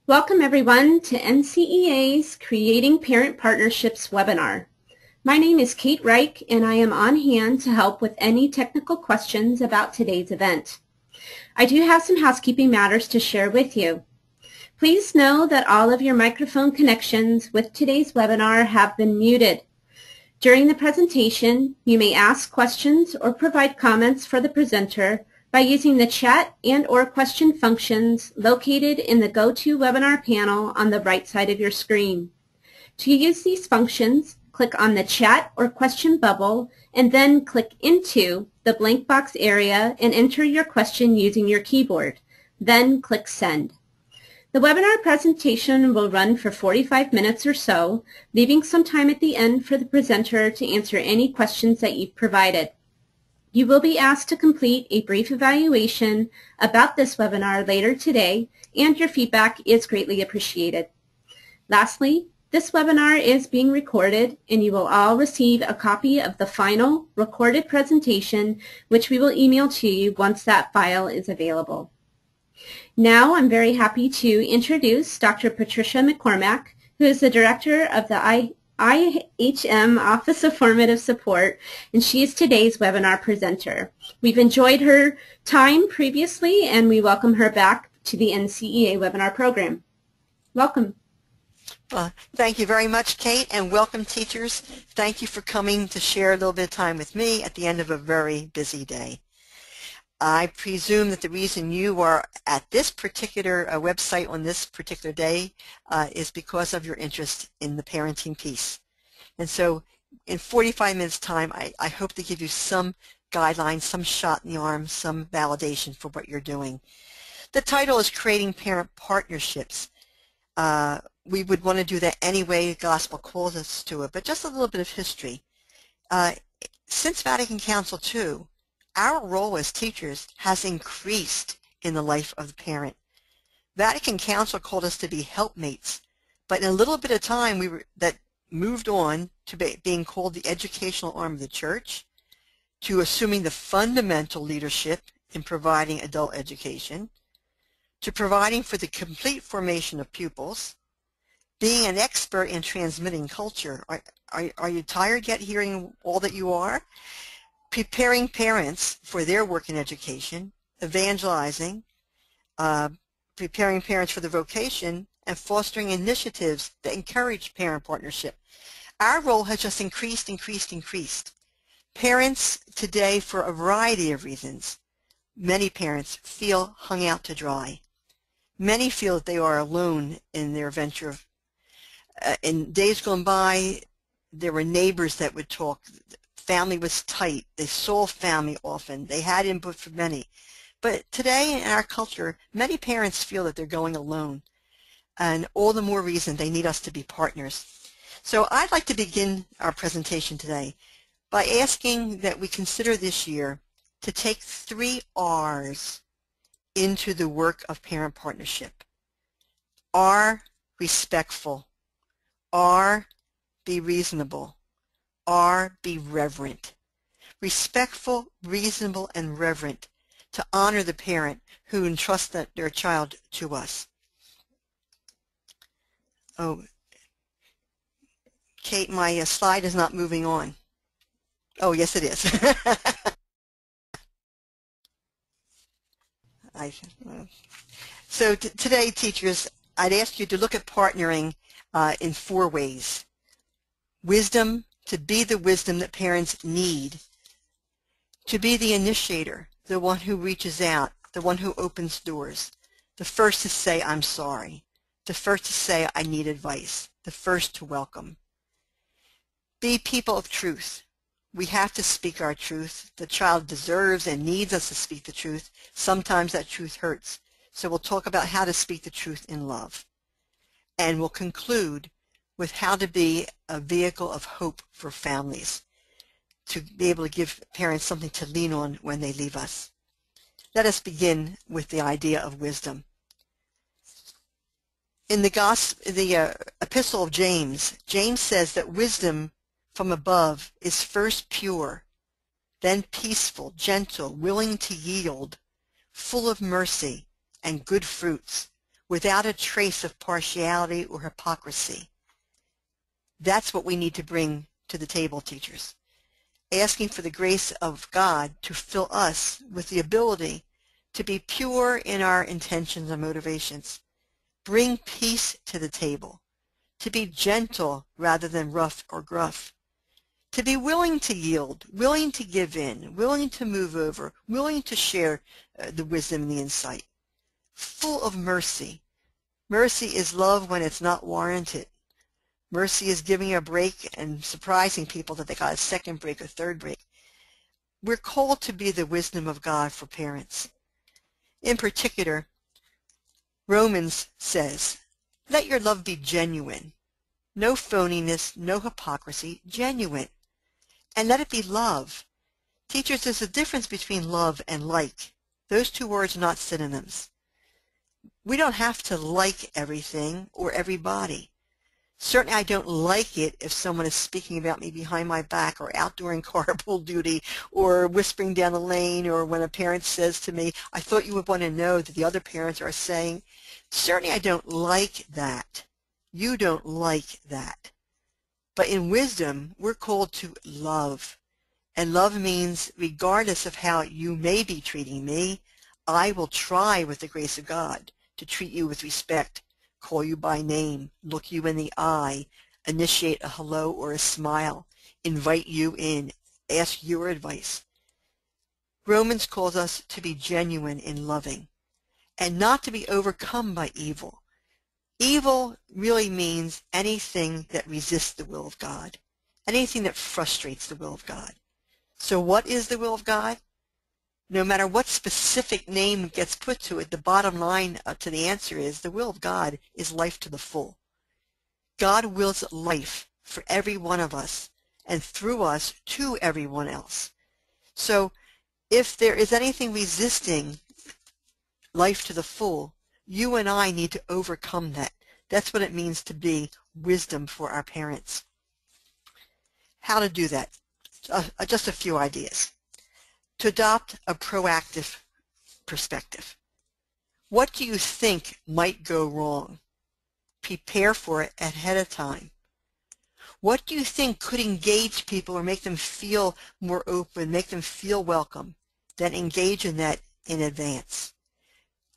Welcome everyone to NCEA's Creating Parent Partnerships webinar. My name is Kate Reich and I am on hand to help with any technical questions about today's event. I do have some housekeeping matters to share with you. Please know that all of your microphone connections with today's webinar have been muted. During the presentation, you may ask questions or provide comments for the presenter by using the chat and/or question functions located in the GoToWebinar panel on the right side of your screen. To use these functions, click on the chat or question bubble and then click into the blank box area and enter your question using your keyboard. Then click Send. The webinar presentation will run for 45 minutes or so, leaving some time at the end for the presenter to answer any questions that you've provided. You will be asked to complete a brief evaluation about this webinar later today, and your feedback is greatly appreciated. Lastly, this webinar is being recorded, and you will all receive a copy of the final recorded presentation, which we will email to you once that file is available. Now I'm very happy to introduce Dr. Patricia McCormack, who is the Director of the IHM Office of Formative Support, and she is today's webinar presenter. We've enjoyed her time previously, and we welcome her back to the NCEA webinar program. Welcome. Well, thank you very much, Kate, and welcome, teachers. Thank you for coming to share a little bit of time with me at the end of a very busy day. I presume that the reason you are at this particular website on this particular day is because of your interest in the parenting piece. And so in 45 minutes time, I hope to give you some guidelines, some shot in the arm, some validation for what you're doing. The title is Creating Parent Partnerships. We would want to do that anyway, the gospel calls us to it, but just a little bit of history. Since Vatican Council II, our role as teachers has increased in the life of the parent. Vatican Council called us to be helpmates, but in a little bit of time that moved on to being called the educational arm of the church, to assuming the fundamental leadership in providing adult education, to providing for the complete formation of pupils, being an expert in transmitting culture. Are you tired yet hearing all that you are? Preparing parents for their work in education, evangelizing, preparing parents for their vocation, and fostering initiatives that encourage parent partnership. Our role has just increased. Parents today, for a variety of reasons, many parents feel hung out to dry. Many feel that they are alone in their venture. In days gone by, there were neighbors that would talk. Family was tight. They saw family often. They had input from many. But today in our culture, many parents feel that they're going alone. And all the more reason they need us to be partners. So I'd like to begin our presentation today by asking that we consider this year to take 3 R's into the work of parent partnership. R, respectful. R, be reasonable. R, be reverent. Respectful, reasonable, and reverent to honor the parent who entrusts their child to us. Oh, Kate, my slide is not moving on. Oh, yes, it is. So today, teachers, I'd ask you to look at partnering in 4 ways. Wisdom, to be the wisdom that parents need, to be the initiator, the one who reaches out, the one who opens doors, the first to say, I'm sorry, the first to say, I need advice, the first to welcome. Be people of truth. We have to speak our truth. The child deserves and needs us to speak the truth. Sometimes that truth hurts. So we'll talk about how to speak the truth in love. And we'll conclude with how to be a vehicle of hope for families, to be able to give parents something to lean on when they leave us. Let us begin with the idea of wisdom. In the Epistle of James, James says that wisdom from above is first pure, then peaceful, gentle, willing to yield, full of mercy and good fruits, without a trace of partiality or hypocrisy. That's what we need to bring to the table, teachers. Asking for the grace of God to fill us with the ability to be pure in our intentions and motivations. Bring peace to the table, to be gentle rather than rough or gruff, to be willing to yield, willing to give in, willing to move over, willing to share the wisdom and the insight, full of mercy. Mercy is love when it's not warranted. Mercy is giving a break and surprising people that they got a second break or third break. We're called to be the wisdom of God for parents. In particular, Romans says, let your love be genuine. No phoniness, no hypocrisy, genuine. And let it be love. Teachers, there's a difference between love and like. Those two words are not synonyms. We don't have to like everything or everybody. Certainly I don't like it if someone is speaking about me behind my back or out during carpool duty or whispering down the lane, or when a parent says to me, I thought you would want to know that the other parents are saying. Certainly I don't like that. You don't like that. But in wisdom, we're called to love. And love means regardless of how you may be treating me, I will try with the grace of God to treat you with respect, call you by name, look you in the eye, initiate a hello or a smile, invite you in, ask your advice. Romans calls us to be genuine in loving and not to be overcome by evil. Evil really means anything that resists the will of God, anything that frustrates the will of God. So what is the will of God? No matter what specific name gets put to it, the bottom line to the answer is the will of God is life to the full. God wills life for every one of us and through us to everyone else. So if there is anything resisting life to the full, you and I need to overcome that. That's what it means to be wisdom for our parents. How to do that? Just a few ideas. To adopt a proactive perspective. What do you think might go wrong? Prepare for it ahead of time. What do you think could engage people or make them feel more open, make them feel welcome? Then engage in that in advance.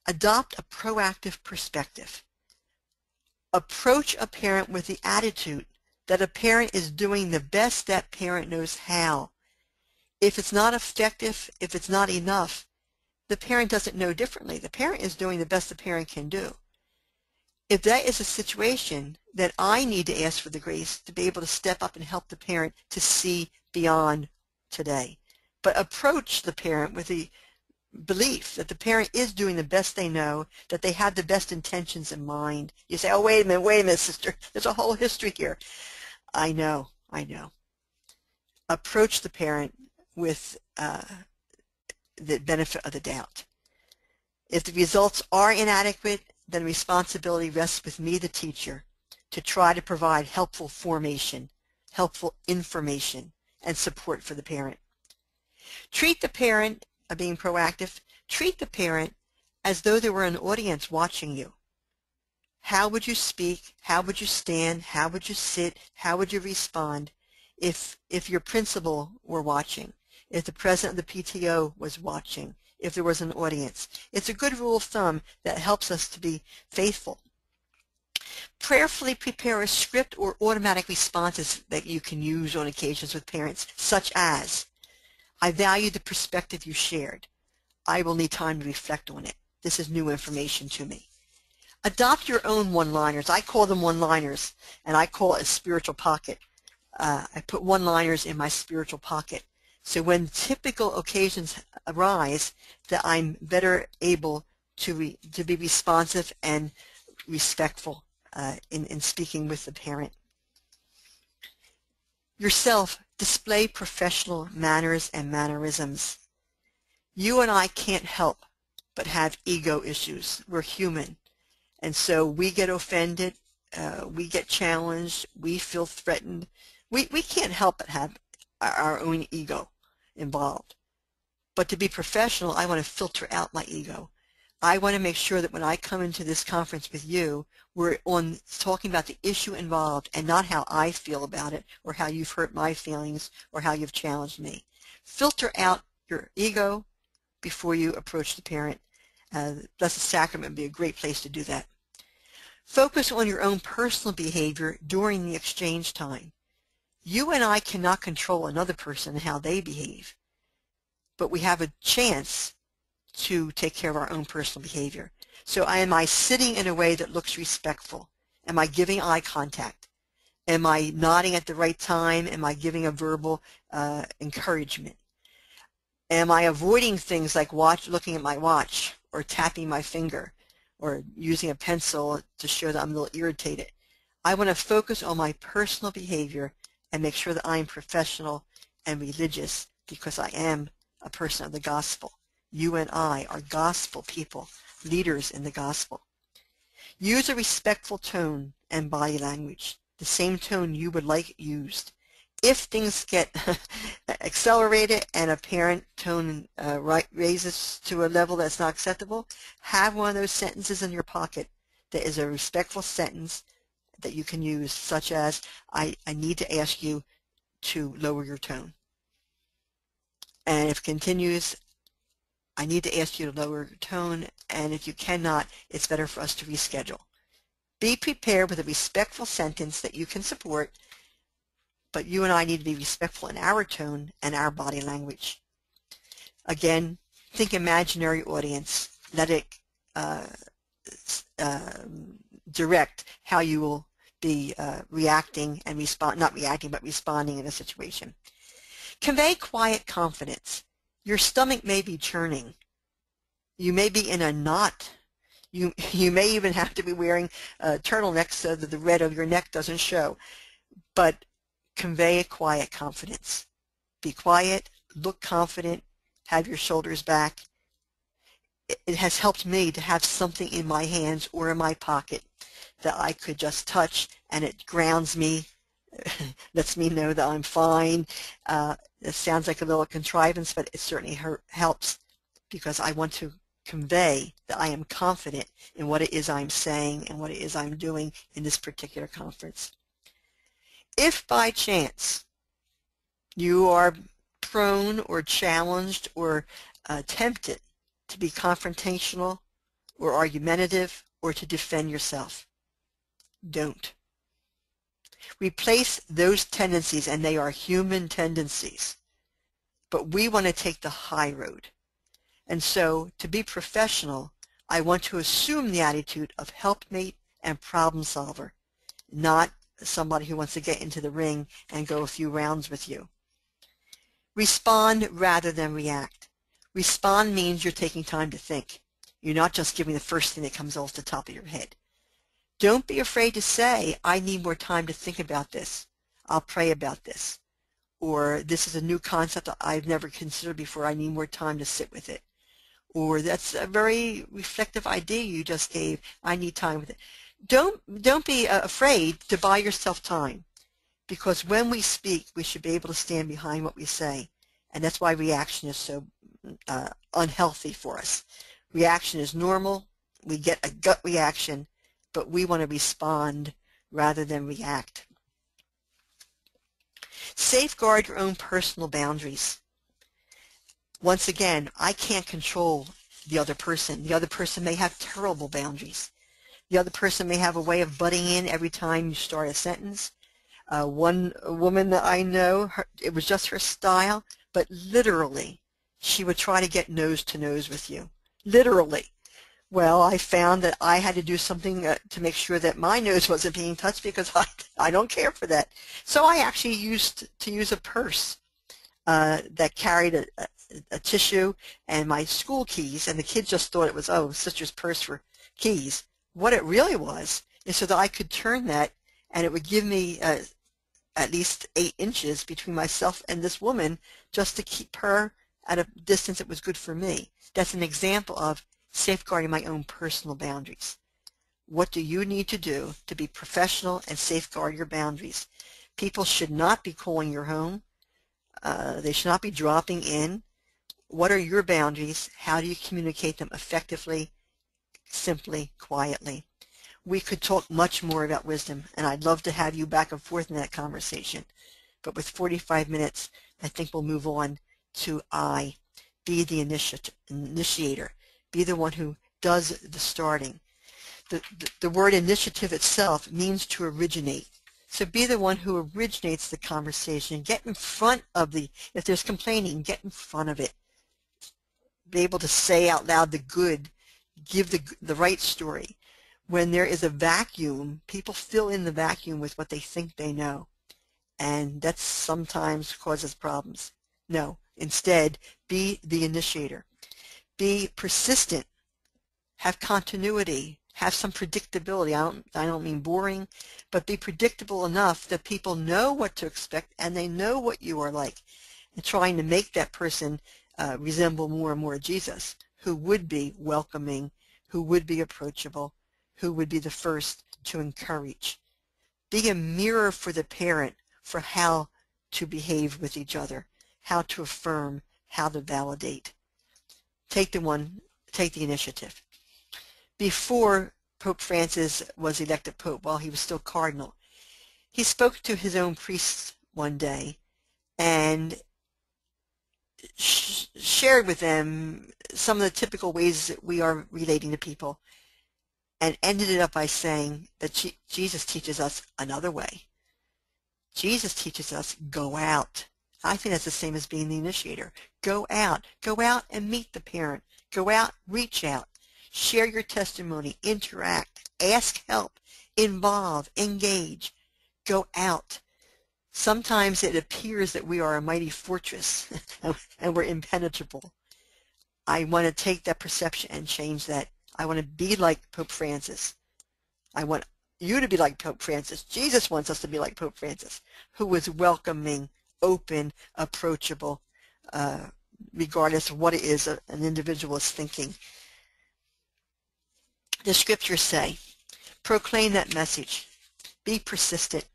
Adopt a proactive perspective. Approach a parent with the attitude that a parent is doing the best that parent knows how. If it's not effective, if it's not enough, the parent doesn't know differently. The parent is doing the best the parent can do. If that is a situation, then I need to ask for the grace to be able to step up and help the parent to see beyond today. But approach the parent with the belief that the parent is doing the best they know, that they have the best intentions in mind. You say, oh, wait a minute, sister. There's a whole history here. I know. Approach the parent with the benefit of the doubt. If the results are inadequate, then responsibility rests with me, the teacher, to try to provide helpful formation, helpful information, and support for the parent. Treat the parent, being proactive, treat the parent as though there were an audience watching you. How would you speak? How would you stand? How would you sit? How would you respond if your principal were watching? If the president of the PTO was watching, if there was an audience. It's a good rule of thumb that helps us to be faithful. Prayerfully prepare a script or automatic responses that you can use on occasions with parents, such as, I value the perspective you shared. I will need time to reflect on it. This is new information to me. Adopt your own one-liners. I call them one-liners, and I call it a spiritual pocket. I put one-liners in my spiritual pocket. So when typical occasions arise, that I'm better able to be responsive and respectful in speaking with the parent. Yourself, display professional manners and mannerisms. You and I can't help but have ego issues. We're human. And so we get offended, we get challenged, we feel threatened. We can't help but have our own ego involved. But to be professional, I want to filter out my ego. I want to make sure that when I come into this conference with you, we're on talking about the issue involved and not how I feel about it or how you've hurt my feelings or how you've challenged me. Filter out your ego before you approach the parent. Blessed Sacrament would be a great place to do that. Focus on your own personal behavior during the exchange time. You and I cannot control another person and how they behave, but we have a chance to take care of our own personal behavior. So am I sitting in a way that looks respectful? Am I giving eye contact? Am I nodding at the right time? Am I giving a verbal encouragement? Am I avoiding things like looking at my watch or tapping my finger or using a pencil to show that I'm a little irritated? I want to focus on my personal behavior and make sure that I'm professional and religious because I am a person of the gospel. You and I are gospel people, leaders in the gospel. Use a respectful tone and body language, the same tone you would like used. If things get accelerated and a parent tone raises to a level that's not acceptable, have one of those sentences in your pocket that is a respectful sentence that you can use, such as, I need to ask you to lower your tone. And if it continues, I need to ask you to lower your tone, and if you cannot, it's better for us to reschedule. Be prepared with a respectful sentence that you can support, but you and I need to be respectful in our tone and our body language. Again, think imaginary audience. Let it direct how you will be reacting and not reacting, but responding in a situation. Convey quiet confidence. Your stomach may be churning. You may be in a knot. You may even have to be wearing a turtleneck so that the red of your neck doesn't show. But convey a quiet confidence. Be quiet, look confident, have your shoulders back. It has helped me to have something in my hands or in my pocket that I could just touch, and it grounds me, lets me know that I'm fine. It sounds like a little contrivance, but it certainly helps because I want to convey that I am confident in what it is I'm saying and what it is I'm doing in this particular conference. If by chance you are prone or challenged or tempted to be confrontational or argumentative or to defend yourself, don't. Replace those tendencies, and they are human tendencies, but we want to take the high road. And so to be professional, I want to assume the attitude of helpmate and problem solver, not somebody who wants to get into the ring and go a few rounds with you. Respond rather than react. Respond means you're taking time to think. You're not just giving the first thing that comes off the top of your head. Don't be afraid to say, I need more time to think about this. I'll pray about this. Or this is a new concept I've never considered before. I need more time to sit with it. Or that's a very reflective idea you just gave. I need time with it. Don't be afraid to buy yourself time, because when we speak, we should be able to stand behind what we say. And that's why reaction is so unhealthy for us. Reaction is normal. We get a gut reaction, but we want to respond rather than react. Safeguard your own personal boundaries. Once again, I can't control the other person. The other person may have terrible boundaries. The other person may have a way of butting in every time you start a sentence. One woman that I know, it was just her style, but literally, she would try to get nose to nose with you. Literally. Well, I found that I had to do something to make sure that my nose wasn't being touched because I don't care for that. So I actually used to use a purse that carried a tissue and my school keys, and the kids just thought it was, oh, sister's purse for keys. What it really was is so that I could turn that, and it would give me at least 8 inches between myself and this woman just to keep her at a distance that was good for me. That's an example of safeguarding my own personal boundaries. What do you need to do to be professional and safeguard your boundaries? People should not be calling your home. They should not be dropping in. What are your boundaries? How do you communicate them effectively? simply, quietly. We could talk much more about wisdom, and I'd love to have you back and forth in that conversation. But with 45 minutes, I think we'll move on to I. Be the initiator. Be the one who does the starting. The word initiative itself means to originate. So be the one who originates the conversation. Get in front of if there's complaining, get in front of it. Be able to say out loud the good, give the right story. When there is a vacuum, people fill in the vacuum with what they think they know. And that sometimes causes problems. No, instead, be the initiator. Be persistent. Have continuity. Have some predictability. I don't mean boring, but be predictable enough that people know what to expect and they know what you are like. And trying to make that person resemble more and more Jesus, who would be welcoming, who would be approachable, who would be the first to encourage. Be a mirror for the parent for how to behave with each other, how to affirm, how to validate. Take the initiative. Before Pope Francis was elected Pope, while he was still Cardinal, he spoke to his own priests one day and shared with them some of the typical ways that we are relating to people, and ended it up by saying that Jesus teaches us another way. Jesus teaches us, go out. I think that's the same as being the initiator. Go out and meet the parent. Go out, reach out, share your testimony, interact, ask help, involve, engage. Go out. Sometimes it appears that we are a mighty fortress and we're impenetrable. I want to take that perception and change that. I want to be like Pope Francis. I want you to be like Pope Francis. Jesus wants us to be like Pope Francis, who was welcoming, open, approachable, regardless of what it is an individual is thinking. The scriptures say, proclaim that message. Be persistent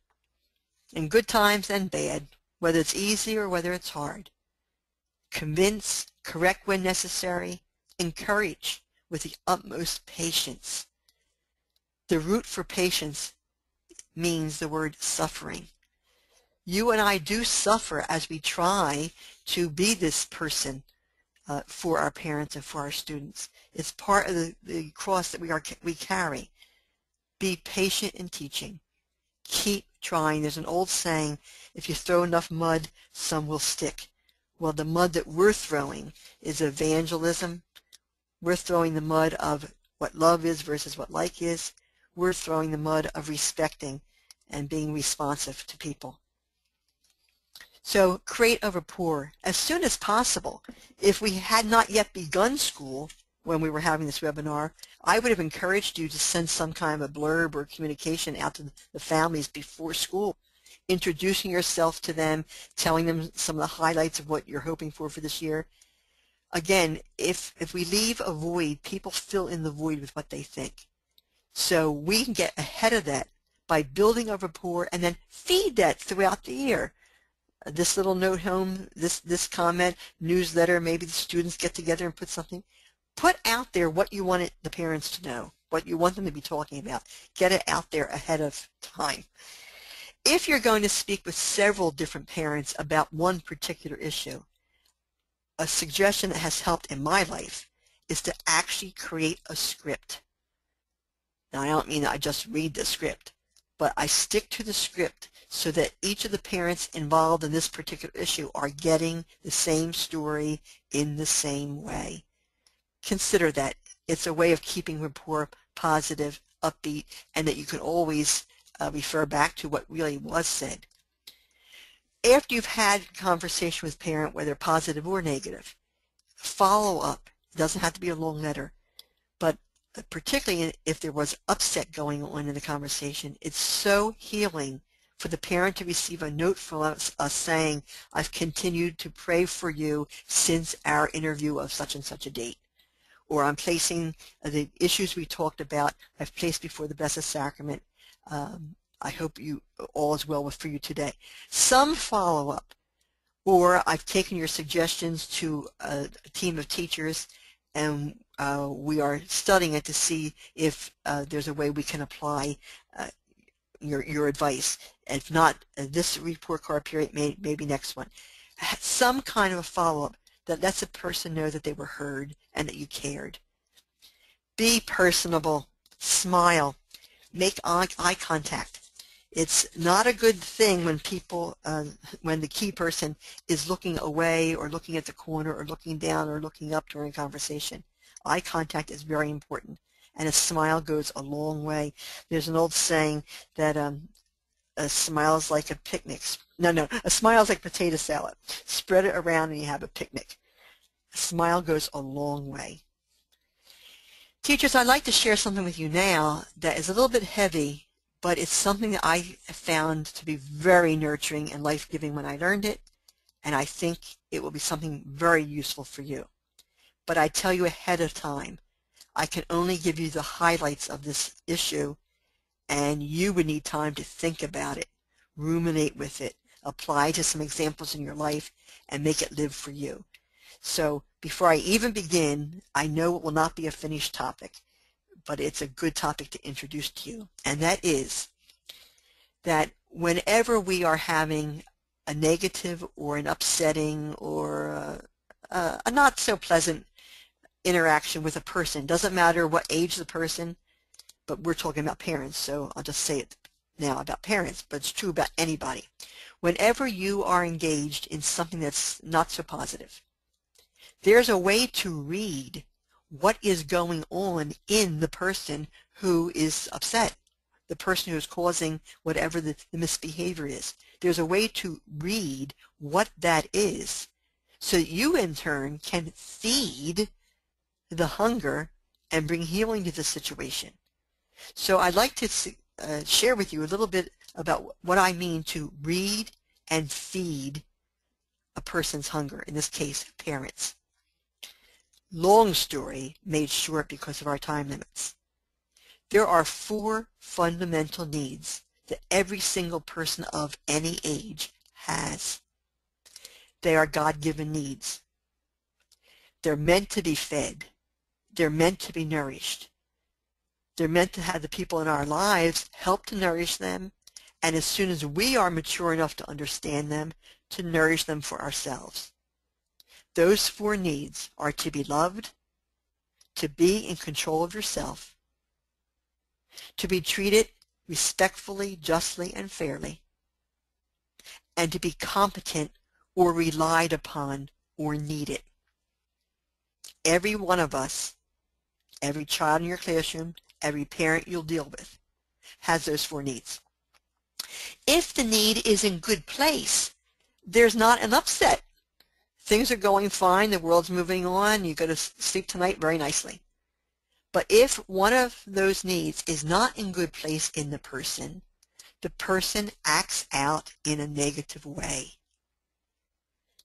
in good times and bad, whether it's easy or whether it's hard. Convince, correct when necessary, encourage with the utmost patience. The root for patience means the word suffering. You and I do suffer as we try to be this person for our parents and for our students. It's part of the cross that we carry. Be patient in teaching. Keep trying. There's an old saying, if you throw enough mud, some will stick. Well, the mud that we're throwing is evangelism. We're throwing the mud of what love is versus what like is. We're throwing the mud of respecting and being responsive to people. So create a rapport as soon as possible. If we had not yet begun school when we were having this webinar, I would have encouraged you to send some kind of a blurb or communication out to the families before school, introducing yourself to them, telling them some of the highlights of what you're hoping for this year. Again, if we leave a void, people fill in the void with what they think. So we can get ahead of that by building a rapport and then feed that throughout the year. This little note home, this comment, newsletter, maybe the students get together and put something. Put out there what you want the parents to know, what you want them to be talking about. Get it out there ahead of time. If you're going to speak with several different parents about one particular issue, a suggestion that has helped in my life is to actually create a script. Now, I don't mean that I just read the script, but I stick to the script so that each of the parents involved in this particular issue are getting the same story in the same way. Consider that. It's a way of keeping rapport positive, upbeat, and that you can always refer back to what really was said. After you've had conversation with parent, whether positive or negative, follow up. It doesn't have to be a long letter, but particularly if there was upset going on in the conversation, it's so healing for the parent to receive a note from us saying, I've continued to pray for you since our interview of such and such a date. Or I'm placing the issues we talked about, I've placed before the Blessed Sacrament. I hope all is well for you today. Some follow-up. Or I've taken your suggestions to a team of teachers and we are studying it to see if there's a way we can apply your advice. If not this report card period, maybe next one. Some kind of a follow-up that lets a person know that they were heard and that you cared. Be personable. Smile. Make eye contact. It's not a good thing when people, when the key person is looking away or looking at the corner or looking down or looking up during a conversation. Eye contact is very important, and a smile goes a long way. There's an old saying that a smile is like a picnic. No, a smile is like potato salad. Spread it around and you have a picnic. A smile goes a long way. Teachers, I'd like to share something with you now that is a little bit heavy, but it's something that I found to be very nurturing and life-giving when I learned it, and I think it will be something very useful for you. But I tell you ahead of time, I can only give you the highlights of this issue, and you would need time to think about it, ruminate with it, apply to some examples in your life, and make it live for you. So before I even begin, I know it will not be a finished topic, but it's a good topic to introduce to you, and that is that whenever we are having a negative or an upsetting or a not so pleasant interaction with a person, doesn't matter what age the person, but we're talking about parents, so I'll just say it now about parents, but it's true about anybody. Whenever you are engaged in something that's not so positive, there's a way to read what is going on in the person who is upset, the person who is causing whatever the misbehavior is. There's a way to read what that is so that you in turn can feed the hunger and bring healing to the situation. So I'd like to share with you a little bit about what I mean to read and feed a person's hunger, in this case, parents. Long story made short because of our time limits. There are 4 fundamental needs that every single person of any age has. They are God-given needs. They're meant to be fed. They're meant to be nourished. They're meant to have the people in our lives help to nourish them, and as soon as we are mature enough to understand them, to nourish them for ourselves. Those 4 needs are to be loved, to be in control of yourself, to be treated respectfully, justly, and fairly, and to be competent or relied upon or needed. Every one of us, every child in your classroom, every parent you'll deal with, has those 4 needs. If the need is in good place, there's not an upset. Things are going fine, the world's moving on, you go to sleep tonight very nicely. But if one of those needs is not in good place in the person acts out in a negative way.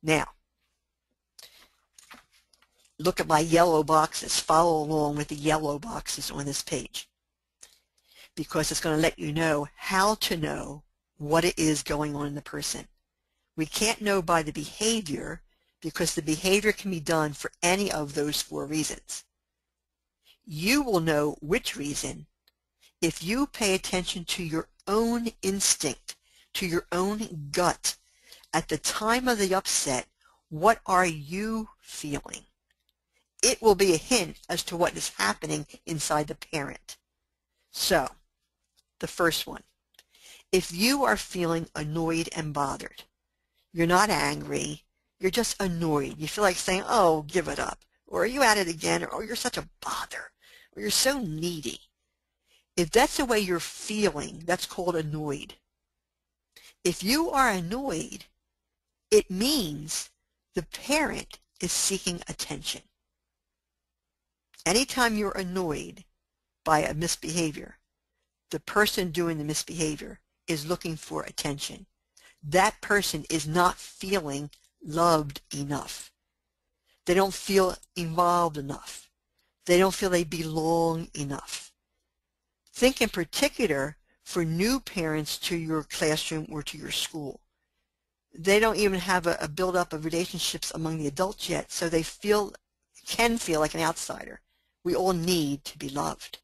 Now, look at my yellow boxes. Follow along with the yellow boxes on this page, because it's going to let you know how to know what it is going on in the person. We can't know by the behavior, because the behavior can be done for any of those 4 reasons. You will know which reason if you pay attention to your own instinct, to your own gut. At the time of the upset, what are you feeling? It will be a hint as to what is happening inside the parent. So, the first one, if you are feeling annoyed and bothered, you're not angry, you're just annoyed. You feel like saying, oh, give it up. Or are you at it again? Or oh, you're such a bother. Or you're so needy. If that's the way you're feeling, that's called annoyed. If you are annoyed, it means the parent is seeking attention. Anytime you're annoyed by a misbehavior, the person doing the misbehavior is looking for attention. That person is not feeling loved enough. They don't feel involved enough. They don't feel they belong enough. Think in particular for new parents to your classroom or to your school. They don't even have a build-up of relationships among the adults yet, so they can feel like an outsider. We all need to be loved.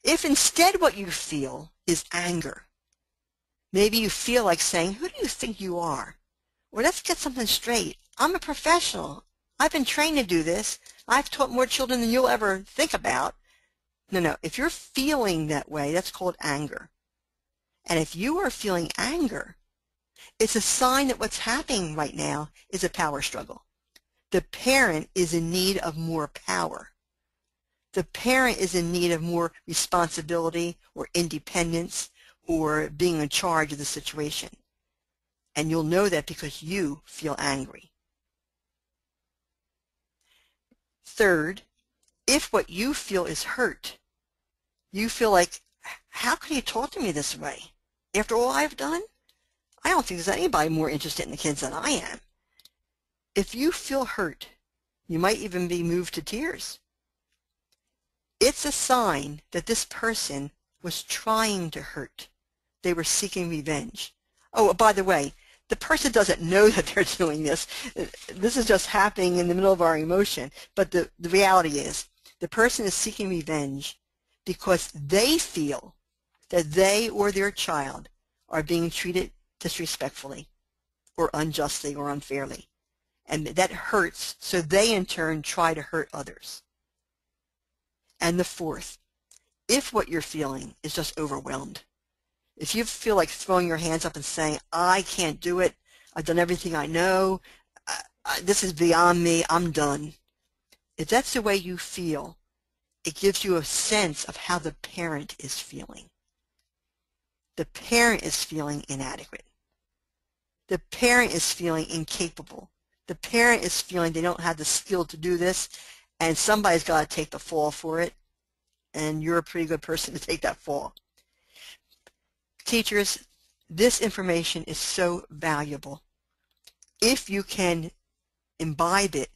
If instead what you feel is anger, maybe you feel like saying, who do you think you are? Or let's get something straight. I'm a professional. I've been trained to do this. I've taught more children than you'll ever think about. No. If you're feeling that way, that's called anger. And if you are feeling anger, it's a sign that what's happening right now is a power struggle. The parent is in need of more power. The parent is in need of more responsibility or independence or being in charge of the situation. And you'll know that because you feel angry. Third, if what you feel is hurt, you feel like, how can you talk to me this way? After all I've done? I don't think there's anybody more interested in the kids than I am. If you feel hurt, you might even be moved to tears. It's a sign that this person was trying to hurt. They were seeking revenge. Oh, by the way, the person doesn't know that they're doing this. This is just happening in the middle of our emotion. But the reality is, the person is seeking revenge because they feel that they or their child are being treated disrespectfully or unjustly or unfairly. And that hurts, so they in turn try to hurt others. And the fourth, if what you're feeling is just overwhelmed, if you feel like throwing your hands up and saying, I can't do it, I've done everything I know, this is beyond me, I'm done. If that's the way you feel, it gives you a sense of how the parent is feeling. The parent is feeling inadequate. The parent is feeling incapable. The parent is feeling they don't have the skill to do this, and somebody's got to take the fall for it, and you're a pretty good person to take that fall. Teachers, this information is so valuable. If you can imbibe it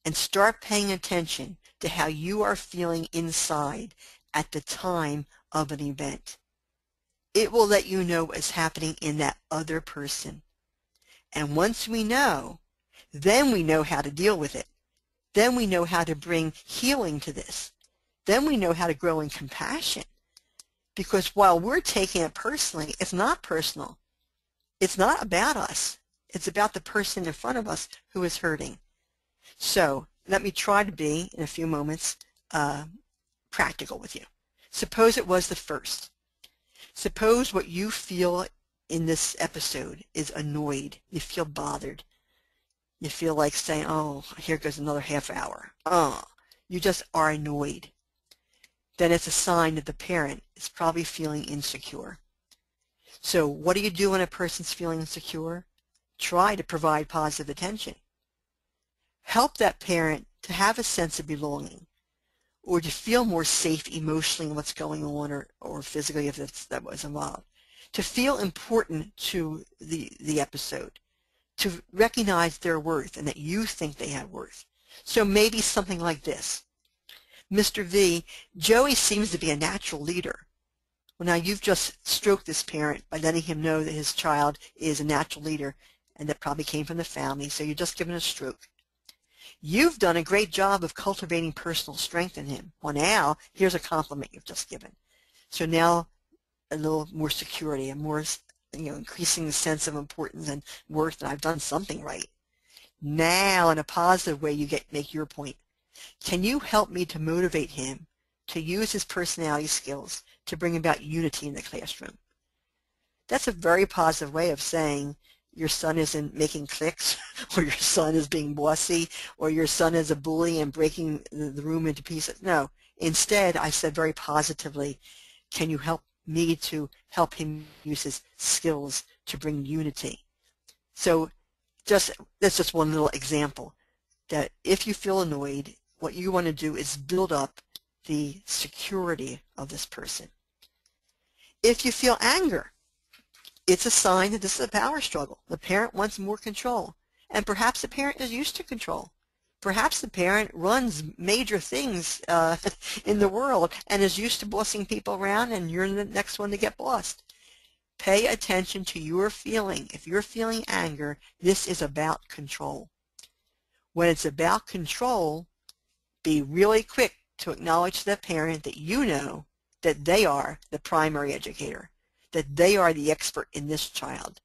and start paying attention to how you are feeling inside at the time of an event, it will let you know what's happening in that other person. And once we know, then we know how to deal with it. Then we know how to bring healing to this. Then we know how to grow in compassion. Because while we're taking it personally, it's not personal. It's not about us. It's about the person in front of us who is hurting. So let me try to be, in a few moments, practical with you. Suppose it was the first. Suppose what you feel in this episode is annoyed. You feel bothered. You feel like saying, oh, here goes another half hour. You just are annoyed. Then it's a sign that the parent is probably feeling insecure. So what do you do when a person's feeling insecure? Try to provide positive attention. Help that parent to have a sense of belonging, or to feel more safe emotionally in what's going on, or physically if that was involved. To feel important to the episode. To recognize their worth and that you think they have worth. So maybe something like this. Mr. V, Joey seems to be a natural leader. Well, now you've just stroked this parent by letting him know that his child is a natural leader, and that probably came from the family, so you're just giving a stroke. You've done a great job of cultivating personal strength in him. Well, now, here's a compliment you've just given. So now a little more security, and more, increasing the sense of importance and worth, and I've done something right. Now, in a positive way, you make your point. Can you help me to motivate him to use his personality skills to bring about unity in the classroom? That's a very positive way of saying your son isn't making cliques, or your son is being bossy, or your son is a bully and breaking the room into pieces. No. Instead, I said very positively, can you help me to help him use his skills to bring unity? So that's just one little example, that if you feel annoyed, what you want to do is build up the security of this person. If you feel anger, it's a sign that this is a power struggle. The parent wants more control, and perhaps the parent is used to control. Perhaps the parent runs major things in the world and is used to bossing people around, and you're the next one to get bossed. Pay attention to your feeling. If you're feeling anger, this is about control. When it's about control, Be really quick to acknowledge to the parent that you know that they are the primary educator, that they are the expert in this child,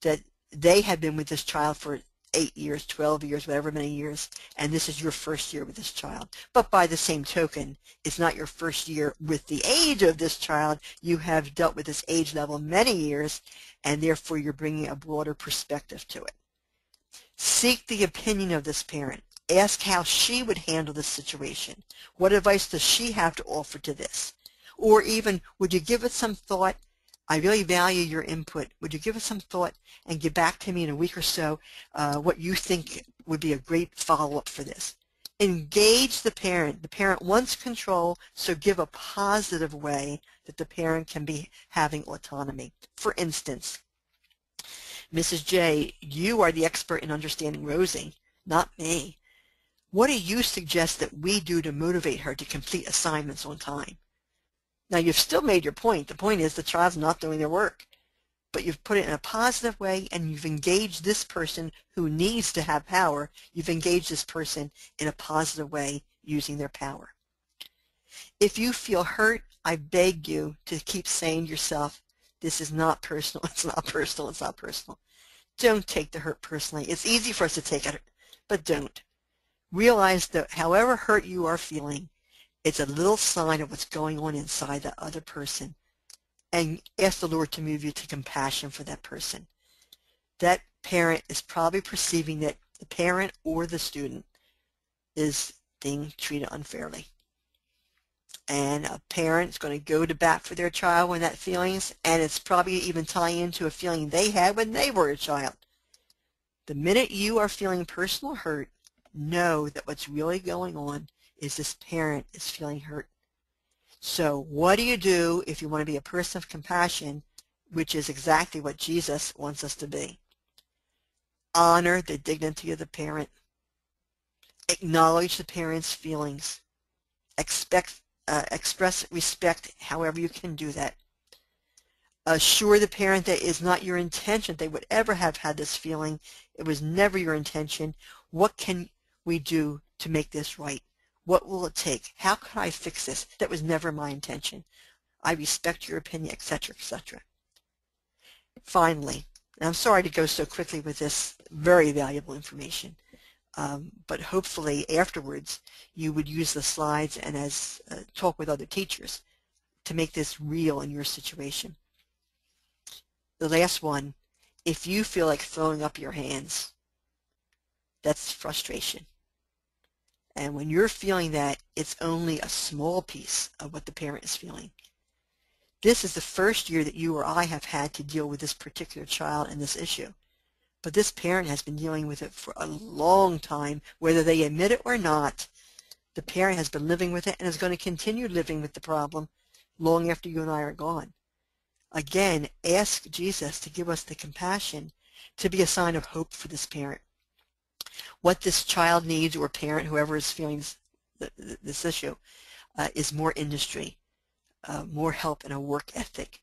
that they have been with this child for 8 years, 12 years, whatever many years, and this is your first year with this child. But by the same token, it's not your first year with the age of this child. You have dealt with this age level many years, and therefore you're bringing a broader perspective to it. Seek the opinion of this parent. Ask how she would handle this situation. What advice does she have to offer to this? Or even, would you give it some thought? I really value your input. Would you give it some thought and get back to me in a week or so what you think would be a great follow-up for this? Engage the parent. The parent wants control, so give a positive way that the parent can be having autonomy. For instance, Mrs. J, you are the expert in understanding Rosie, not me. What do you suggest that we do to motivate her to complete assignments on time? Now, you've still made your point. The point is the child's not doing their work, but you've put it in a positive way, and you've engaged this person who needs to have power. You've engaged this person in a positive way using their power. If you feel hurt, I beg you to keep saying to yourself, this is not personal, it's not personal, it's not personal. Don't take the hurt personally. It's easy for us to take it, but don't. Realize that however hurt you are feeling, it's a little sign of what's going on inside that other person. And ask the Lord to move you to compassion for that person. That parent is probably perceiving that the parent or the student is being treated unfairly. And a parent is going to go to bat for their child when that feelings, and it's probably even tying into a feeling they had when they were a child. The minute you are feeling personal hurt, know that what's really going on is this parent is feeling hurt. So what do you do if you want to be a person of compassion, which is exactly what Jesus wants us to be? Honor the dignity of the parent. Acknowledge the parent's feelings. Express respect however you can do that. Assure the parent that it is not your intention they would ever have had this feeling. It was never your intention. What can we do to make this right? What will it take? How could I fix this? That was never my intention. I respect your opinion, etc., etc. Finally, and I'm sorry to go so quickly with this very valuable information, but hopefully afterwards you would use the slides and talk with other teachers to make this real in your situation. The last one, if you feel like throwing up your hands, that's frustration. And when you're feeling that, it's only a small piece of what the parent is feeling. This is the first year that you or I have had to deal with this particular child and this issue. But this parent has been dealing with it for a long time, whether they admit it or not. The parent has been living with it and is going to continue living with the problem long after you and I are gone. Again, ask Jesus to give us the compassion to be a sign of hope for this parent. What this child needs, or parent, whoever is feeling this issue, is more industry, more help in a work ethic,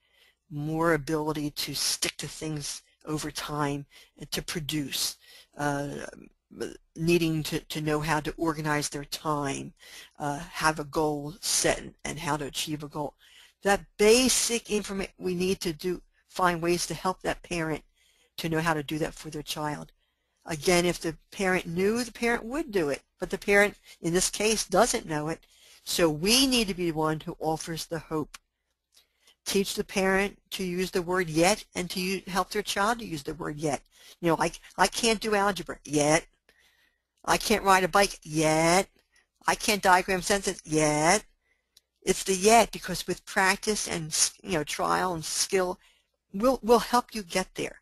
more ability to stick to things over time and to produce, needing to know how to organize their time, have a goal set and how to achieve a goal. That basic information we need to find ways to help that parent to know how to do that for their child. Again, if the parent knew, the parent would do it, but the parent in this case doesn't know it, so we need to be the one who offers the hope. Teach the parent to use the word yet and to help their child to use the word yet. You know, I can't do algebra yet. I can't ride a bike yet. I can't diagram sentences yet. It's the yet, because with practice and trial and skill, we'll help you get there.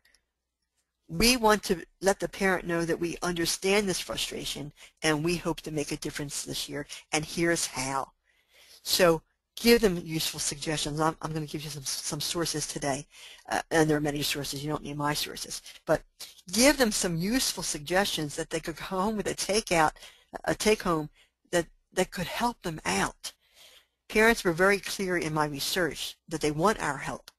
We want to let the parent know that we understand this frustration and we hope to make a difference this year, and here's how. So give them useful suggestions. I'm going to give you some sources today, and there are many sources. You don't need my sources, but give them some useful suggestions that they could go home with a take-home that could help them out. Parents were very clear in my research that they want our help,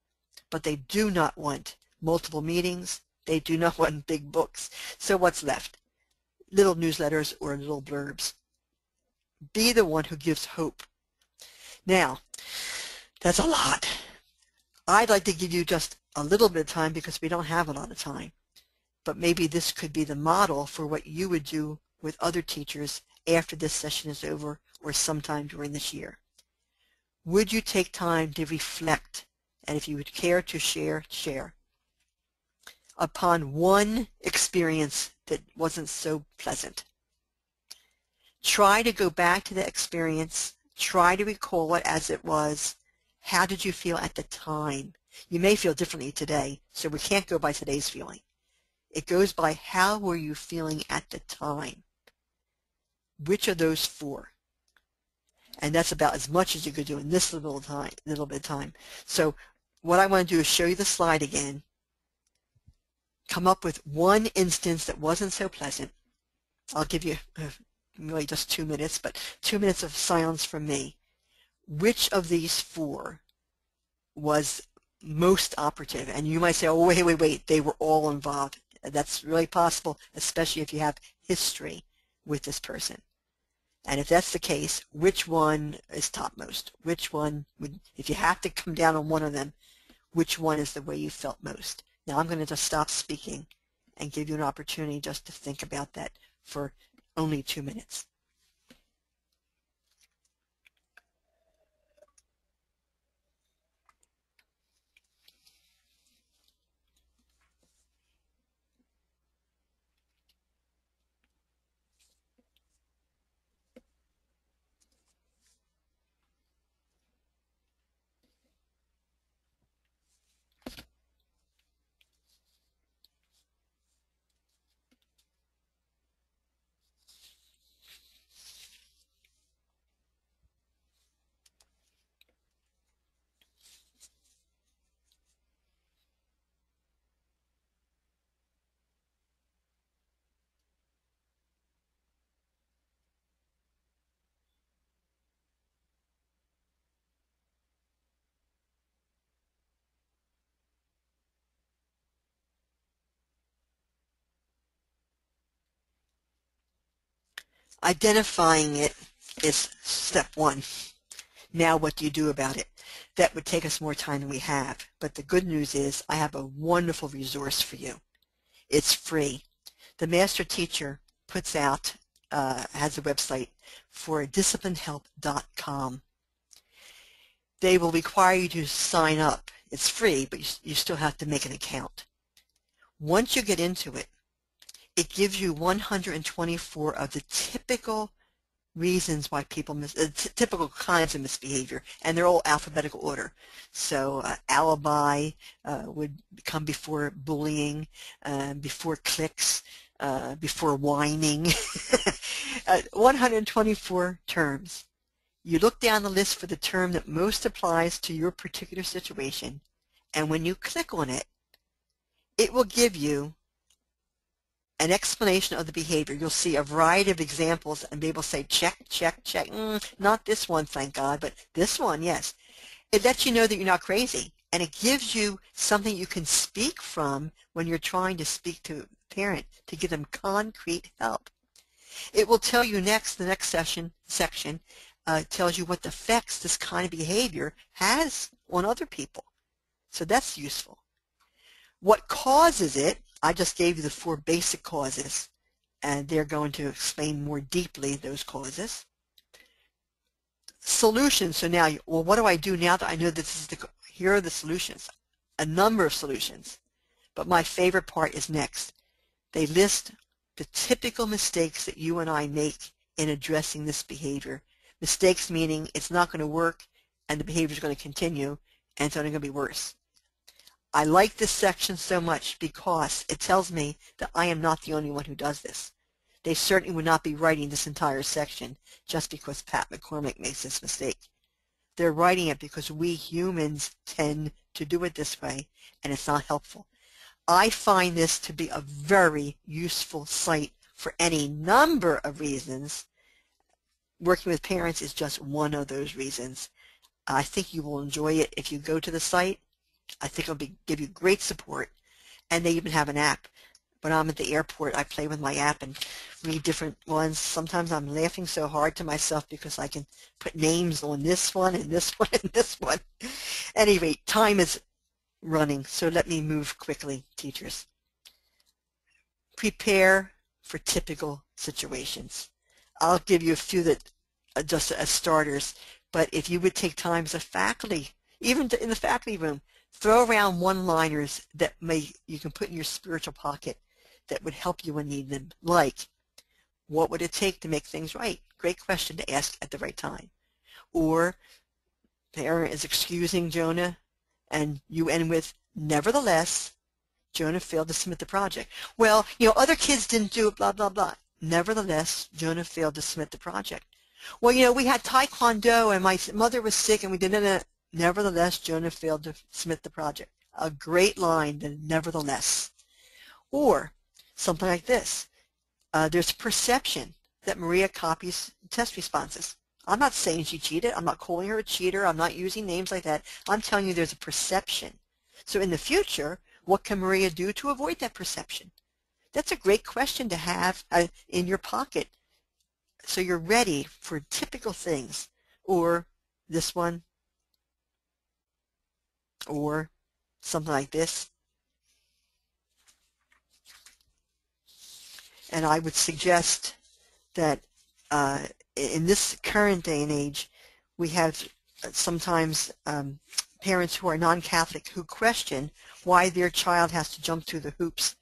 but they do not want multiple meetings. They do not want big books. So what's left? Little newsletters or little blurbs. Be the one who gives hope. Now, that's a lot. I'd like to give you just a little bit of time because we don't have a lot of time. But maybe this could be the model for what you would do with other teachers after this session is over or sometime during this year. Would you take time to reflect, and if you would care to share, share, upon one experience that wasn't so pleasant? Try to go back to the experience. Try to recall it as it was. How did you feel at the time? You may feel differently today, so we can't go by today's feeling. It goes by how were you feeling at the time. Which of those four? And that's about as much as you could do in this little bit of time. So what I want to do is show you the slide again. Come up with one instance that wasn't so pleasant. I'll give you really just 2 minutes, but 2 minutes of silence from me. Which of these four was most operative? And you might say, oh, wait, they were all involved. That's really possible, especially if you have history with this person. And if that's the case, which one is topmost? Which one would, if you have to come down on one of them, which one is the way you felt most? Now I'm going to just stop speaking and give you an opportunity just to think about that for only 2 minutes. Identifying it is step one. Now what do you do about it? That would take us more time than we have. But the good news is I have a wonderful resource for you. It's free. The master teacher puts out, has a website for disciplinehelp.com. They will require you to sign up. It's free, but you still have to make an account. Once you get into it, it gives you 124 of the typical reasons why people typical kinds of misbehavior, and they're all alphabetical order. So alibi would come before bullying, before cliques, before whining. 124 terms. You look down the list for the term that most applies to your particular situation, and when you click on it, it will give you an explanation of the behavior. You'll see a variety of examples and be able to say, check, check, check. Not this one, thank God, but this one, yes. It lets you know that you're not crazy, and it gives you something you can speak from when you're trying to speak to a parent to give them concrete help. It will tell you next, the next section tells you what effects this kind of behavior has on other people. So that's useful. What causes it? I just gave you the 4 basic causes, and they're going to explain more deeply those causes. Solutions. So now, well, what do I do now that I know this is here are the solutions? A number of solutions. But my favorite part is next. They list the typical mistakes that you and I make in addressing this behavior. Mistakes meaning it's not going to work and the behavior is going to continue and it's only going to be worse. I like this section so much because it tells me that I am not the only one who does this. They certainly would not be writing this entire section just because Pat McCormick makes this mistake. They're writing it because we humans tend to do it this way, and it's not helpful. I find this to be a very useful site for any number of reasons. Working with parents is just one of those reasons. I think you will enjoy it if you go to the site. I think it'll give you great support, and they even have an app. When I'm at the airport, I play with my app and read different ones. Sometimes I'm laughing so hard to myself because I can put names on this one and this one and this one. Anyway, time is running, so let me move quickly, teachers. Prepare for typical situations. I'll give you a few that just as starters, but if you would take time as a faculty, even in the faculty room, throw around one-liners that you can put in your spiritual pocket that would help you when you need them, like, what would it take to make things right? Great question to ask at the right time. Or, parent is excusing Jonah, and you end with, nevertheless, Jonah failed to submit the project. Well, other kids didn't do it, blah, blah, blah. Nevertheless, Jonah failed to submit the project. Well, we had Taekwondo and my mother was sick and we didn't. Nevertheless, Jonah failed to submit the project. A great line, the nevertheless. Or something like this. There's perception that Maria copies test responses. I'm not saying she cheated. I'm not calling her a cheater. I'm not using names like that. I'm telling you there's a perception. So in the future, what can Maria do to avoid that perception? That's a great question to have in your pocket so you're ready for typical things. Or this one, or something like this. And I would suggest that in this current day and age, we have sometimes parents who are non-Catholic who question why their child has to jump through the hoops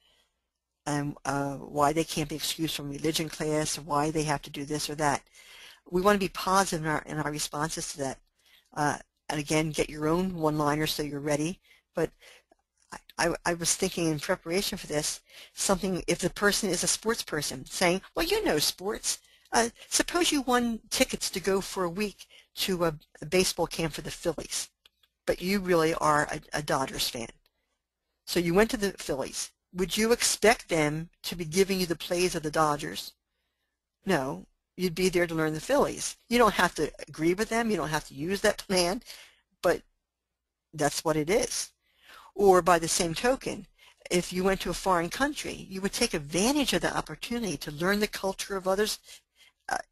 and why they can't be excused from religion class, or why they have to do this or that. We want to be positive in our responses to that. And again, get your own one-liner so you're ready. But I was thinking in preparation for this, something, if the person is a sports person, saying, well, you know sports. Suppose you won tickets to go for a week to a baseball camp for the Phillies, but you really are a Dodgers fan. So you went to the Phillies. Would you expect them to be giving you the plays of the Dodgers? No. You'd be there to learn the Phillies. You don't have to agree with them. You don't have to use that plan, but that's what it is. Or by the same token, if you went to a foreign country, you would take advantage of the opportunity to learn the culture of others.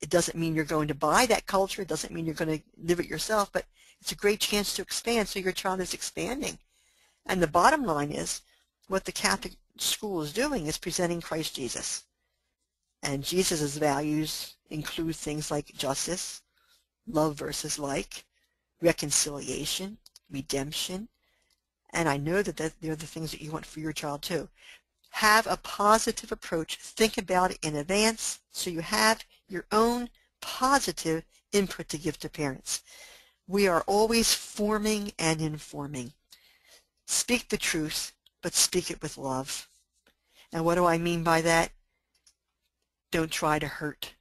It doesn't mean you're going to buy that culture. It doesn't mean you're going to live it yourself, but it's a great chance to expand, so your child is expanding. And the bottom line is, what the Catholic school is doing is presenting Christ Jesus. And Jesus' values include things like justice, love versus like, reconciliation, redemption, and I know that they're the things that you want for your child too. Have a positive approach. Think about it in advance so you have your own positive input to give to parents. We are always forming and informing. Speak the truth, but speak it with love. And what do I mean by that? Don't try to hurt.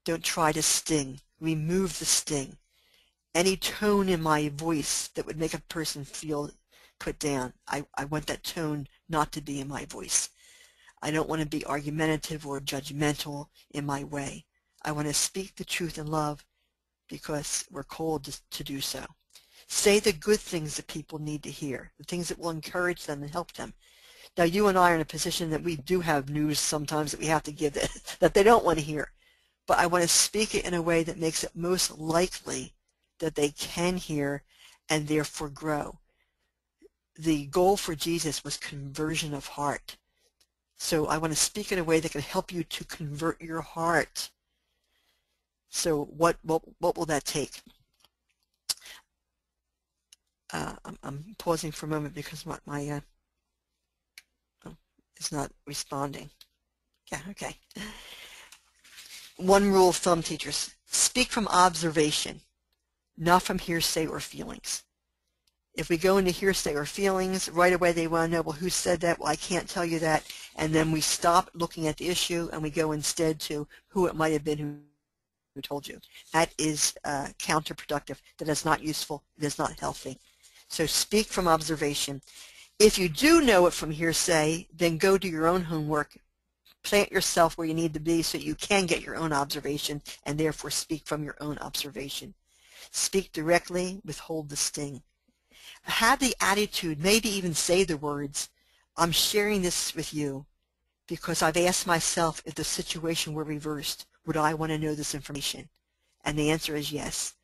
Don't try to sting. Remove the sting. Any tone in my voice that would make a person feel put down, I want that tone not to be in my voice. I don't want to be argumentative or judgmental in my way. I want to speak the truth in love because we're called to do so. Say the good things that people need to hear, the things that will encourage them and help them. Now, you and I are in a position that we do have news sometimes that we have to give that they don't want to hear. But I want to speak it in a way that makes it most likely that they can hear and therefore grow. The goal for Jesus was conversion of heart. So I want to speak in a way that can help you to convert your heart. So what will that take? I'm pausing for a moment because my is not responding. Yeah, okay. One rule of thumb, teachers. Speak from observation, not from hearsay or feelings. If we go into hearsay or feelings, right away they want to know, well, who said that? Well, I can't tell you that. And then we stop looking at the issue and we go instead to who it might have been who told you. That is counterproductive. That is not useful. It is not healthy. So speak from observation. If you do know it from hearsay, then go do your own homework. Plant yourself where you need to be so you can get your own observation and therefore speak from your own observation. Speak directly, withhold the sting. Have the attitude, maybe even say the words, I'm sharing this with you because I've asked myself, if the situation were reversed, would I want to know this information? And the answer is yes.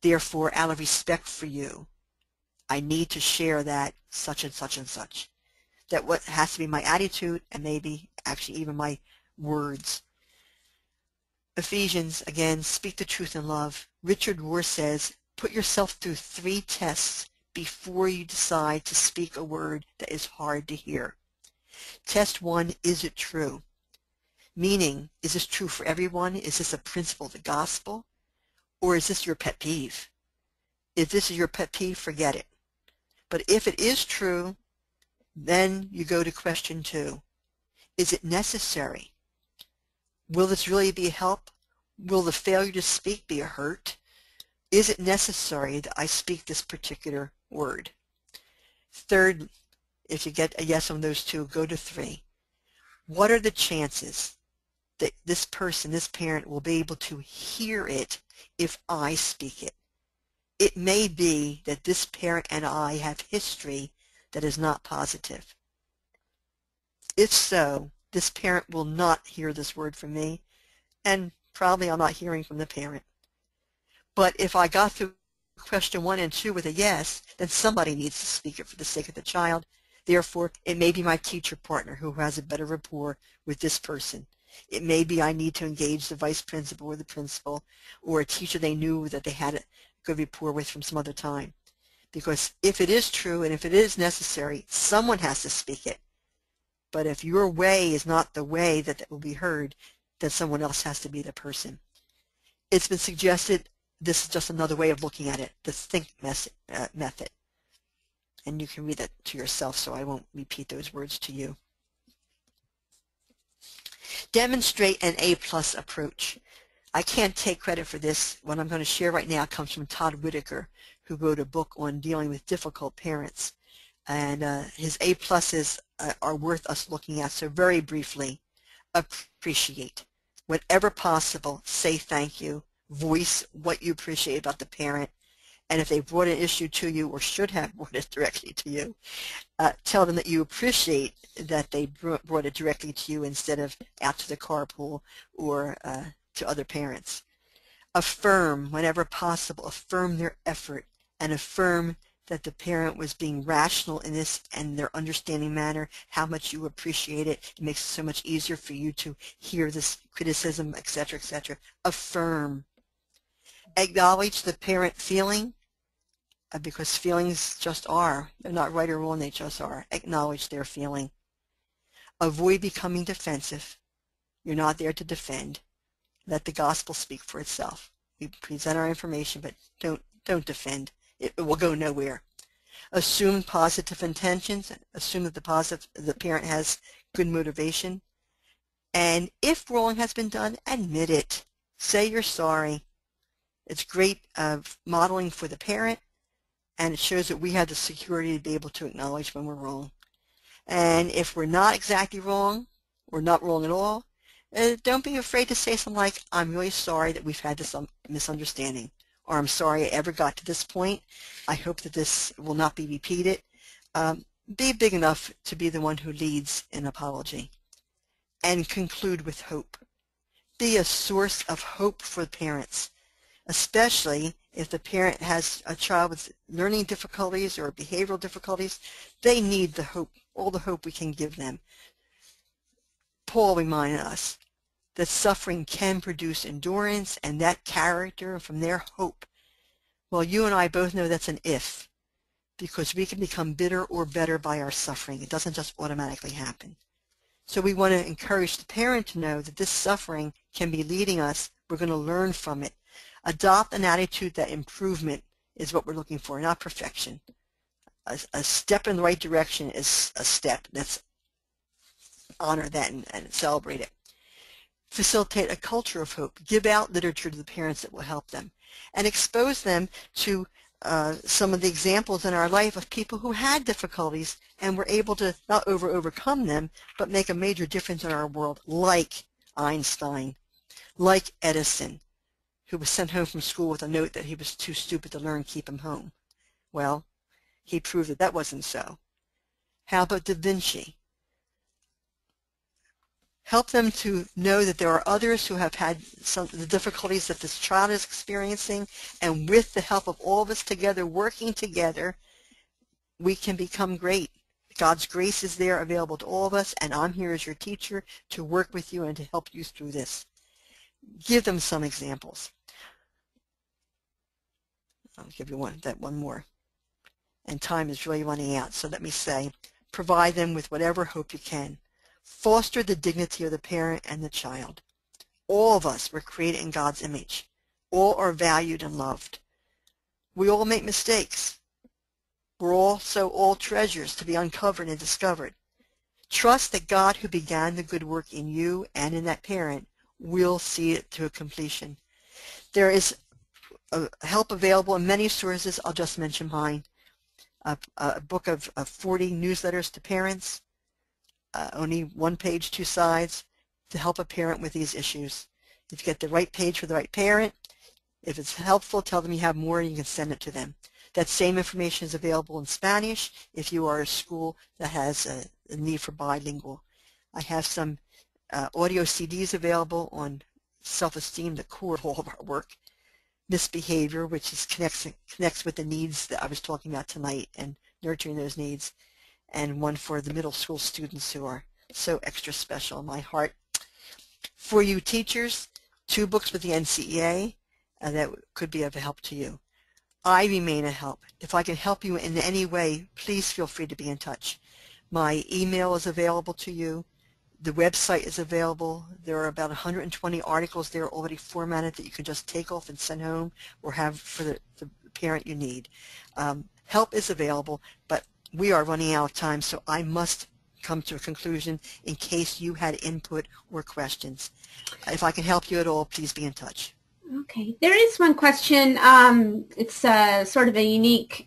Therefore, out of respect for you, I need to share that such and such and such. That what has to be my attitude, and maybe actually even my words. Ephesians, again, speak the truth in love. Richard Rohr says, put yourself through 3 tests before you decide to speak a word that is hard to hear. Test 1, is it true? Meaning, is this true for everyone? Is this a principle of the gospel? Or is this your pet peeve? If this is your pet peeve, forget it. But if it is true, then you go to question 2. Is it necessary? Will this really be a help? Will the failure to speak be a hurt? Is it necessary that I speak this particular word? Third, if you get a yes on those 2, go to 3. What are the chances that this person, this parent, will be able to hear it if I speak it? It may be that this parent and I have history that is not positive. If so, this parent will not hear this word from me, and probably I'm not hearing from the parent. But if I got through question 1 and 2 with a yes, then somebody needs to speak it for the sake of the child. Therefore, it may be my teacher partner who has a better rapport with this person. It may be I need to engage the vice principal or the principal or a teacher they knew that they had a good rapport with from some other time. Because if it is true and if it is necessary, someone has to speak it. But if your way is not the way that will be heard, then someone else has to be the person. It's been suggested this is just another way of looking at it, the think method. And you can read that to yourself, so I won't repeat those words to you. Demonstrate an A+ approach. I can't take credit for this. What I'm going to share right now comes from Todd Whitaker, who wrote a book on dealing with difficult parents. And his A+s are worth us looking at. So very briefly, appreciate. Whenever possible, say thank you. Voice what you appreciate about the parent. And if they brought an issue to you or should have brought it directly to you, tell them that you appreciate that they brought it directly to you instead of out to the carpool or to other parents. Affirm, whenever possible, affirm their effort and affirm that the parent was being rational in this and their understanding manner, how much you appreciate it. It makes it so much easier for you to hear this criticism, etc., etc. Affirm. Acknowledge the parent feeling, because feelings just are. They're not right or wrong, they just are. Acknowledge their feeling. Avoid becoming defensive. You're not there to defend. Let the gospel speak for itself. We present our information, but don't defend. It will go nowhere. Assume positive intentions. Assume that the parent has good motivation. And if wrong has been done, admit it. Say you're sorry. It's great modeling for the parent, and it shows that we have the security to be able to acknowledge when we're wrong. And if we're not exactly wrong, or not wrong at all, don't be afraid to say something like, I'm really sorry that we've had this misunderstanding, or I'm sorry I ever got to this point. I hope that this will not be repeated. Be big enough to be the one who leads an apology. And conclude with hope. Be a source of hope for parents, especially if the parent has a child with learning difficulties or behavioral difficulties. They need the hope, all the hope we can give them. Paul reminded us that suffering can produce endurance and that character, and from there hope. Well, you and I both know that's an if, because we can become bitter or better by our suffering. It doesn't just automatically happen. So we want to encourage the parent to know that this suffering can be leading us. We're going to learn from it. Adopt an attitude that improvement is what we're looking for, not perfection. A step in the right direction is a step. Let's honor that and celebrate it. Facilitate a culture of hope. Give out literature to the parents that will help them. And expose them to some of the examples in our life of people who had difficulties and were able to not overcome them, but make a major difference in our world, like Einstein, like Edison, who was sent home from school with a note that he was too stupid to learn, keep him home. Well, he proved that wasn't so. How about Da Vinci? Help them to know that there are others who have had some of the difficulties that this child is experiencing, and with the help of all of us together, working together, we can become great. God's grace is there available to all of us, and I'm here as your teacher to work with you and to help you through this. Give them some examples. I'll give you one more. And time is really running out, so let me say, provide them with whatever hope you can. Foster the dignity of the parent and the child. All of us were created in God's image. All are valued and loved. We all make mistakes. We're also all treasures to be uncovered and discovered. Trust that God, who began the good work in you and in that parent, will see it to completion. There is help available in many sources. I'll just mention mine. A book of 40 newsletters to parents, only one page, 2 sides, to help a parent with these issues. If you get the right page for the right parent, if it's helpful, tell them you have more and you can send it to them. That same information is available in Spanish if you are a school that has a need for bilingual. I have some audio CDs available on self-esteem, the core of all of our work. Misbehavior, which is connects with the needs that I was talking about tonight and nurturing those needs, and one for the middle school students who are so extra special in my heart. For you teachers, 2 books with the NCEA that could be of help to you. I remain a help. If I can help you in any way, please feel free to be in touch. My email is available to you. The website is available. There are about 120 articles there already formatted that you can just take off and send home or have for the parent you need. Help is available, but we are running out of time, so I must come to a conclusion in case you had input or questions. If I can help you at all, please be in touch. Okay. There is one question. It's sort of a unique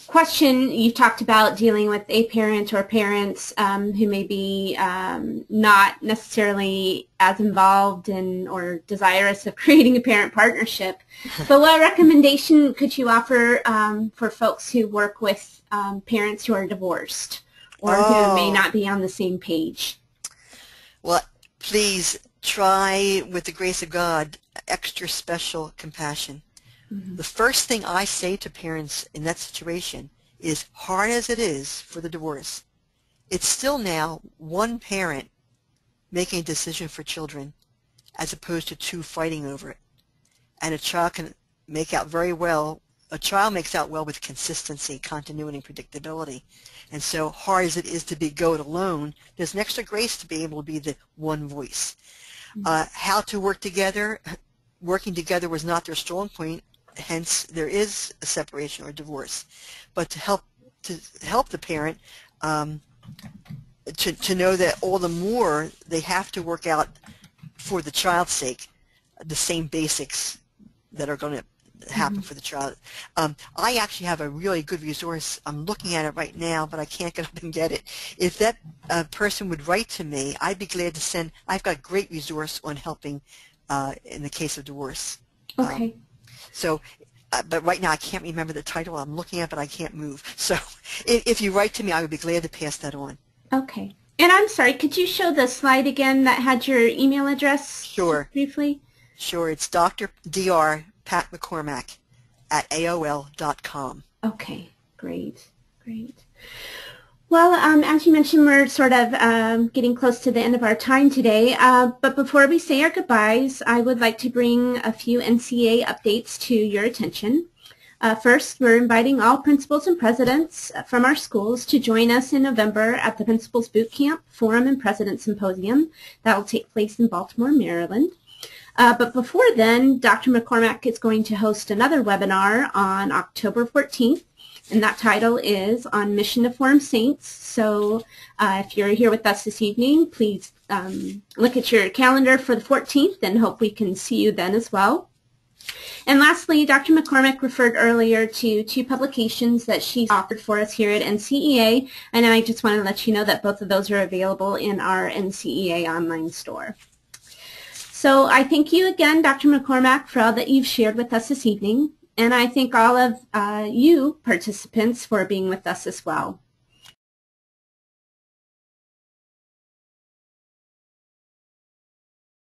question. You talked about dealing with a parent or parents who may be not necessarily as involved in or desirous of creating a parent partnership. But what recommendation could you offer for folks who work with parents who are divorced or who may not be on the same page? Well, please try, with the grace of God, extra special compassion. Mm-hmm. The first thing I say to parents in that situation is, hard as it is for the divorce, it's still now one parent making a decision for children as opposed to 2 fighting over it. And a child can make out very well, a child makes out well with consistency, continuity, and predictability. And so hard as it is to go it alone, there's an extra grace to be able to be the one voice. How to work together. Working together was not their strong point, hence there is a separation or divorce. But to help the parent to know that all the more they have to work out for the child's sake the same basics that are going to happen for the child. I actually have a really good resource. I'm looking at it right now, but I can't get up and get it. If that person would write to me, I'd be glad to send. I've got a great resource on helping in the case of divorce. Okay. But right now I can't remember the title. I'm looking at it, but I can't move. So if you write to me, I would be glad to pass that on. Okay. And I'm sorry, could you show the slide again that had your email address? Sure. Briefly? Sure. It's Dr. Pat McCormack at AOL.com. Okay, great. Well, as you mentioned, we're sort of getting close to the end of our time today. But before we say our goodbyes, I would like to bring a few NCEA updates to your attention. First, we're inviting all principals and presidents from our schools to join us in November at the Principals Boot Camp Forum and President Symposium. That will take place in Baltimore, Maryland. But before then, Dr. McCormack is going to host another webinar on October 14th, and that title is On Mission to Form Saints. So if you're here with us this evening, please look at your calendar for the 14th and hope we can see you then as well. And lastly, Dr. McCormack referred earlier to 2 publications that she's offered for us here at NCEA, and I just want to let you know that both of those are available in our NCEA online store. So I thank you again, Dr. McCormack, for all that you've shared with us this evening, and I thank all of you participants for being with us as well.